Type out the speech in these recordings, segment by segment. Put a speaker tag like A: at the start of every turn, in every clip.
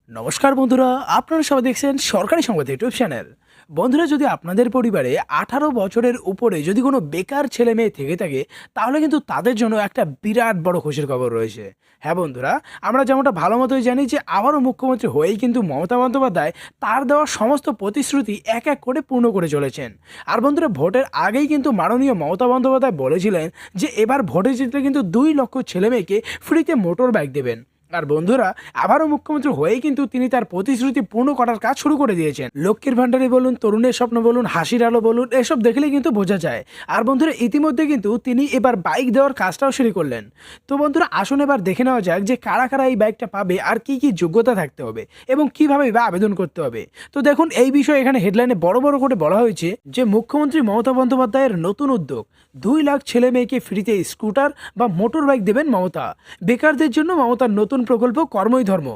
A: নমস্কার বন্ধুরা, আপনারা সবাই দেখছেন সরকারি সংবাদ ইউটিউব চ্যানেল। বন্ধুরা, যদি আপনাদের পরিবারে 18 বছরের উপরে যদি কোনো বেকার ছেলে মেয়ে থেকে থাকে, তাহলে কিন্তু তাদের জন্য একটা বিরাট বড় খুশির খবর রয়েছে। হ্যাঁ বন্ধুরা, আমরা যেমনটা ভালো মতোই জানি যে আবারও মুখ্যমন্ত্রী হয়েই কিন্তু মমতা বন্দ্যোপাধ্যায় তার দেওয়া সমস্ত প্রতিশ্রুতি এক এক করে পূর্ণ করে চলেছেন। আর বন্ধুরা, ভোটের আগেই কিন্তু মাননীয় মমতা বন্দ্যোপাধ্যায় বলেছিলেন যে এবার ভোটে জিতলে কিন্তু 2 লক্ষ ছেলে মেয়েকে ফ্রিতে মোটর বাইক দেবেন। আর বন্ধুরা, আবারও মুখ্যমন্ত্রী হয়েই কিন্তু তিনি তার প্রতিশ্রুতি পূর্ণ করার কাজ শুরু করে দিয়েছেন। লক্ষ্মীর ভান্ডারে বলুন, তরুণের স্বপ্ন বলুন, হাসির আলো বলুন, এসব দেখলেই কিন্তু বোঝা যায়। আর বন্ধুরা, ইতিমধ্যে কিন্তু তিনি এবার বাইক দেওয়ার কাজটাও শুরু করলেন। তো বন্ধুরা, আসুন এবার দেখে নেওয়া যাক যে কারা কারা এই বাইকটা পাবে আর কি কি যোগ্যতা থাকতে হবে এবং কিভাবে বা আবেদন করতে হবে। তো দেখুন, এই বিষয়ে এখানে হেডলাইনে বড় বড় করে বলা হয়েছে যে মুখ্যমন্ত্রী মমতা বন্দ্যোপাধ্যায়ের নতুন উদ্যোগ, 2 লাখ ছেলে মেয়েকে ফ্রিতে স্কুটার বা মোটর বাইক দেবেন মমতা। বেকারদের জন্য মমতার নতুন প্রকল্প কর্মই ধর্ম,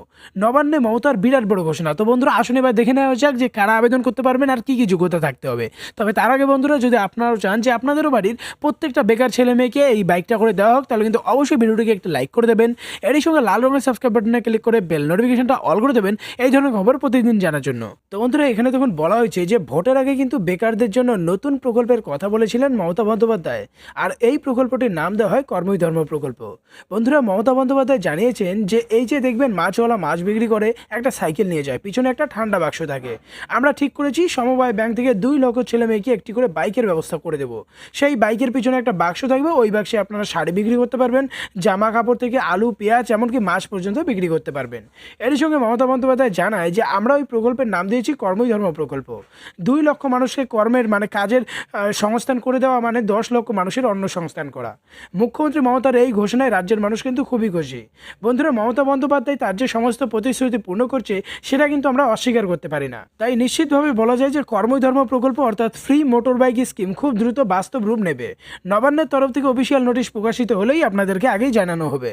A: নবান্নে মমতার বিরাট বড় ঘোষণা। তো বন্ধুরা, আসুন এবার দেখে নেওয়া যাক যে কারা আবেদন করতে পারবেন আর কি কি যোগ্যতা থাকতে হবে। তবে তার আগে বন্ধুরা, যদি আপনারাও চান যে আপনাদেরও বাড়ির প্রত্যেকটা বেকার ছেলে মেয়েকে এই বাইকটা করে দেওয়া হোক, তাহলে কিন্তু অবশ্যই ভিডিওটিকে একটা লাইক করে দেবেন। এরই সঙ্গে লাল রঙের সাবস্ক্রাইব বাটনে ক্লিক করে বেল নোটিফিকেশনটা অল করে দেবেন এই ধরনের খবর প্রতিদিন জানার জন্য। তো বন্ধুরা, এখানে তখন বলা হয়েছে যে ভোটের আগে কিন্তু বেকারদের জন্য নতুন প্রকল্পের কথা বলেছিলেন মমতা বন্দ্যোপাধ্যায়। আর এই প্রকল্পটির নাম দেওয়া হয় কর্মই ধর্ম প্রকল্প। বন্ধুরা, মমতা বন্দ্যোপাধ্যায় জানিয়েছেন যে এই যে দেখবেন মাছওয়ালা মাছ বিক্রি করে একটা সাইকেল নিয়ে যায়, পিছনে একটা ঠান্ডা বাক্স থাকে। আমরা ঠিক করেছি সমবায় ব্যাংক থেকে 2 লক্ষ ছেলে মেয়েকে একটি করে বাইকের ব্যবস্থা করে দেবো। সেই বাইকের পিছনে একটা বাক্স থাকবে, ওই বাক্সে আপনারা শাড়ি বিক্রি করতে পারবেন, জামা কাপড় থেকে আলু পেঁয়াজ এমনকি মাছ পর্যন্ত বিক্রি করতে পারবেন। এর সঙ্গে মমতা বন্দ্যোপাধ্যায় জানায় যে আমরা ওই প্রকল্পের নাম দিয়েছি কর্মই ধর্ম প্রকল্প। 2 লক্ষ মানুষকে কর্মের মানে কাজের সংস্থান করে দেওয়া মানে 10 লক্ষ মানুষের অন্ন সংস্থান করা। মুখ্যমন্ত্রী মমতার এই ঘোষণায় রাজ্যের মানুষ কিন্তু খুবই খুশি। বন্ধুরা, মমতা বন্দ্যোপাধ্যায় তার যে সমস্ত প্রতিশ্রুতি পূর্ণ করছে সেটা কিন্তু আমরা অস্বীকার করতে পারি না। তাই নিশ্চিতভাবে বলা যায় যে কর্মই ধর্ম প্রকল্প অর্থাৎ ফ্রি মোটর বাইক স্কিম খুব দ্রুত বাস্তব রূপ নেবে। নবান্নের তরফ থেকে অফিসিয়াল নোটিশ প্রকাশিত হলেই আপনাদেরকে আগেই জানানো হবে।